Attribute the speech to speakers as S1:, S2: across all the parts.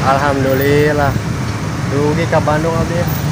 S1: Alhamdulillah. Dugi ke Bandung abdi.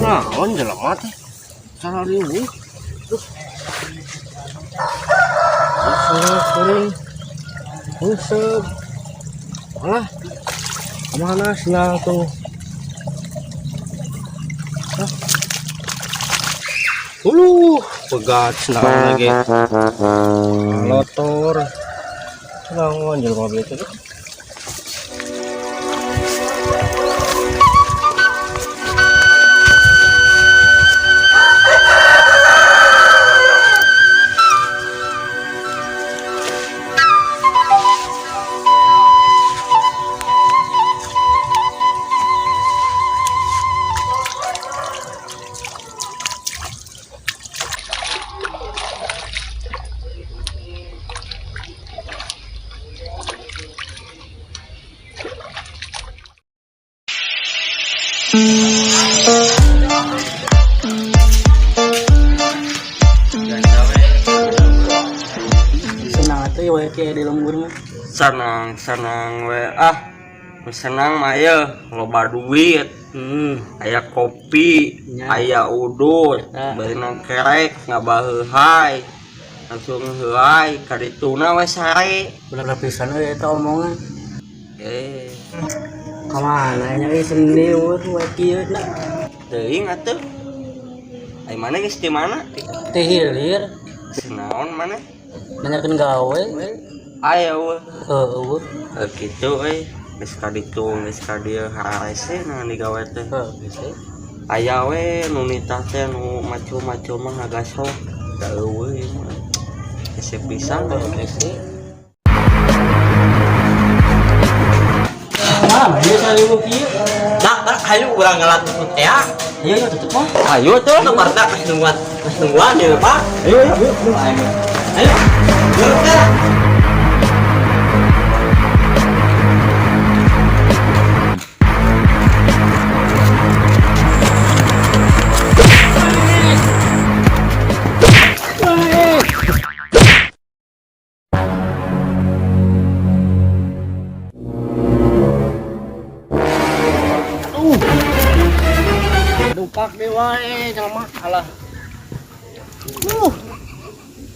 S1: Naon jelema teh cara riweuh. Kuring. Usep. Alah. Kemana sial tuh? Pegat senang lagi. Lotor. Senang jelema mobil itu.
S2: Senang atuh we kayak di lembur mah.
S3: Senang we senang mah ya loba duit. Aya kopi, aya udut, beunang kerek ngabaheuhai. Langsung heuai ka dituna we sare.
S2: Bener pisan we eta omongan. Kamana nya ieu seni we kieu na.
S3: Teuing atuh. Ai mana geus di mana?
S2: Teh hilir.
S3: Naon mana?
S2: Nanyakeun gawe.
S3: Aya we.
S2: Heueuh.
S3: Kitu euy. Geus ka ditu, geus ka dieu hararese na digawe teh.
S2: Bisa.
S3: Aya we nu nitah teh nu macu-macu mah ngagasok. Da eueuh ieu mah. Gesep pisan we geus.
S2: Nah, ieu saliweuh kieu.
S3: Dah, hayu urang ngalat teh.
S2: Ayo tutup mah.
S3: Ayo tuh lebarda kas nungguan ya Pak. Ayo. Ayo.
S2: Dupak dewa jelema alah.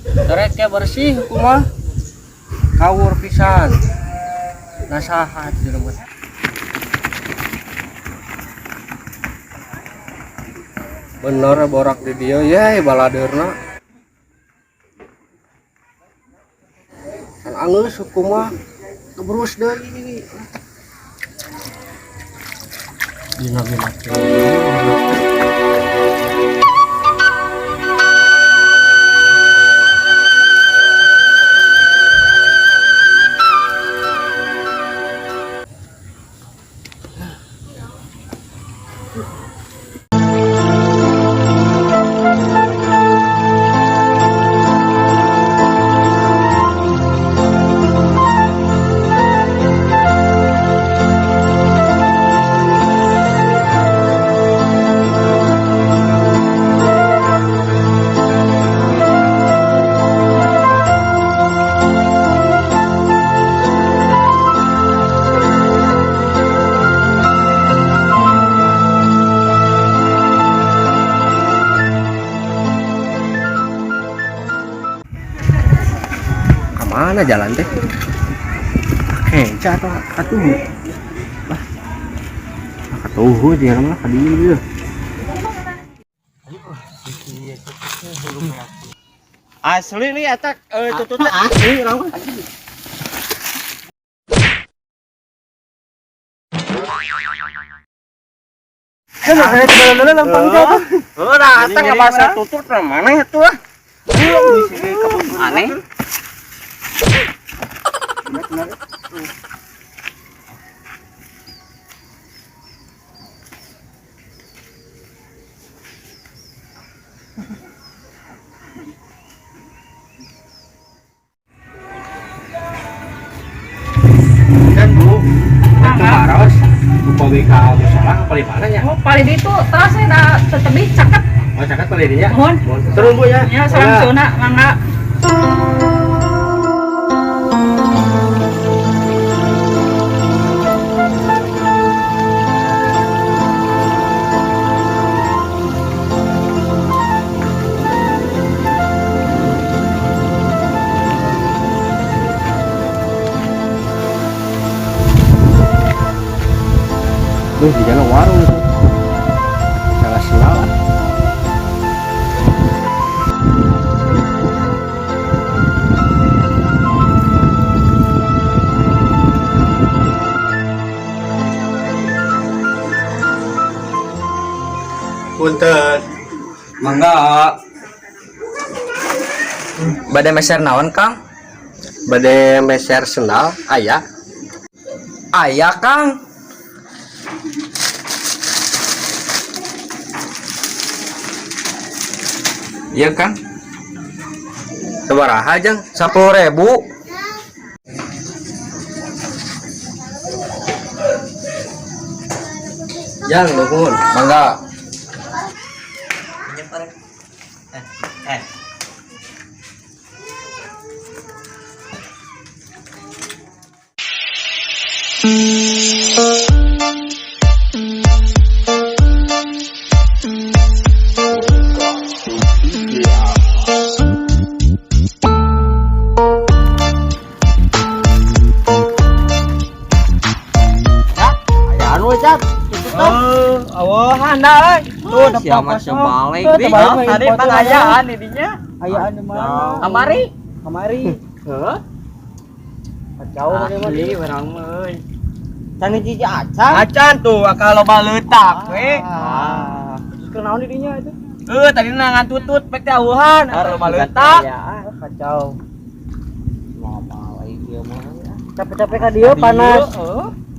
S2: Derek ya bersih kumaha. Kawur pisan. Nasahat jelema. Bener borak di dia ya baladeurna. Kan angeus kumaha kebrus deui. Dina mana jalan teh? Kenca atau katuhu? Lah. Katuhu dia mah ka dieu.
S3: Asli nih atak tutut asli orang.
S2: Kan ada jalan lempang jauh.
S3: Udah atak enggak bahasa tutut mana itu ah. Aneh.
S2: Kan Bu, itu haros. Lupa WK musola paling mana ya?
S4: Oh, paling itu terus saya dah tetebi cakep.
S2: Oh, cakat paling dinya.
S4: Mohon.
S2: Turun Bu ya.
S4: Ya, salam suna, mangga.
S2: Di jalan warung itu. Salah silau. Punten.
S3: Mangga. Bade meser naon, Kang?
S2: Bade meser sendal aya.
S3: Aya, Kang. Iya, Kang.
S2: Sabaraha jang?
S3: 10.000.
S2: Jang nuhun.
S3: Mangga.
S4: Awahan dah euy. Tuh
S3: Siapa sebalik
S4: Tuh,
S3: di
S4: tebalik
S3: tadi
S4: foto
S3: pengayaan didinya.
S4: Ayaan di mana?
S3: Kamari.
S4: Kamari.
S3: Heeh.
S4: Kacau
S3: Asli urang euy.
S4: Can hiji acan.
S3: Acan tuh kalau baleutak we.
S4: Kenaon di dinya itu?
S3: Tadi nangan tutut pek teh awuhan kalau baleutak.
S4: Kacau.
S3: Ngomong lagi ieu mah.
S4: Capek-capek ka dieu panas.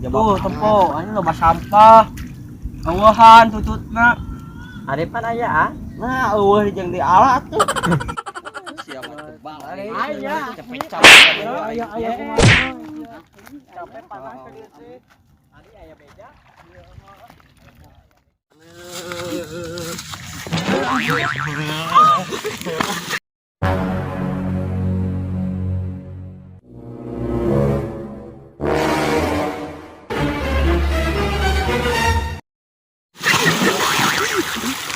S3: Tuh tempo, ini loba sampah. Awuhan tututna.
S4: Arepan aya ah. Nah, eueuh jeung di alat tuh.
S3: Siapa tebal?
S4: Aya.
S3: Capek-capek.
S4: Aya kumaha. Capek panas ka dieu teh. Ari aya beja.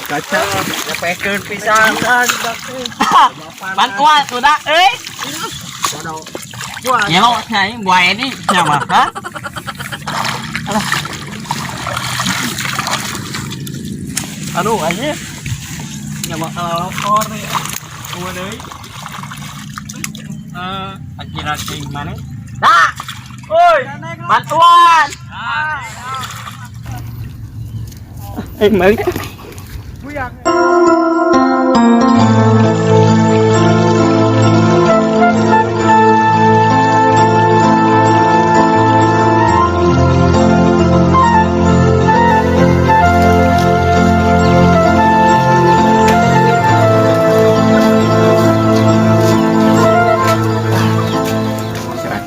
S2: Kaca.
S3: Nyapekeun pisan. Bantuan sudah Yelo nyai buaya ini siapa? Hah? Aduh aja. Ya bakal lapor nih. Kumaha deui? Akhirat ting mana? Dah. Oi, bantuan.
S4: Balik.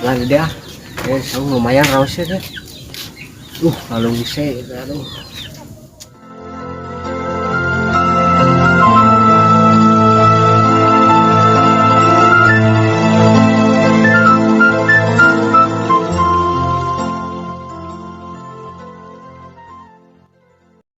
S2: Lagi dia. Lumayan rausnya deh. Lalu bisa, aduh.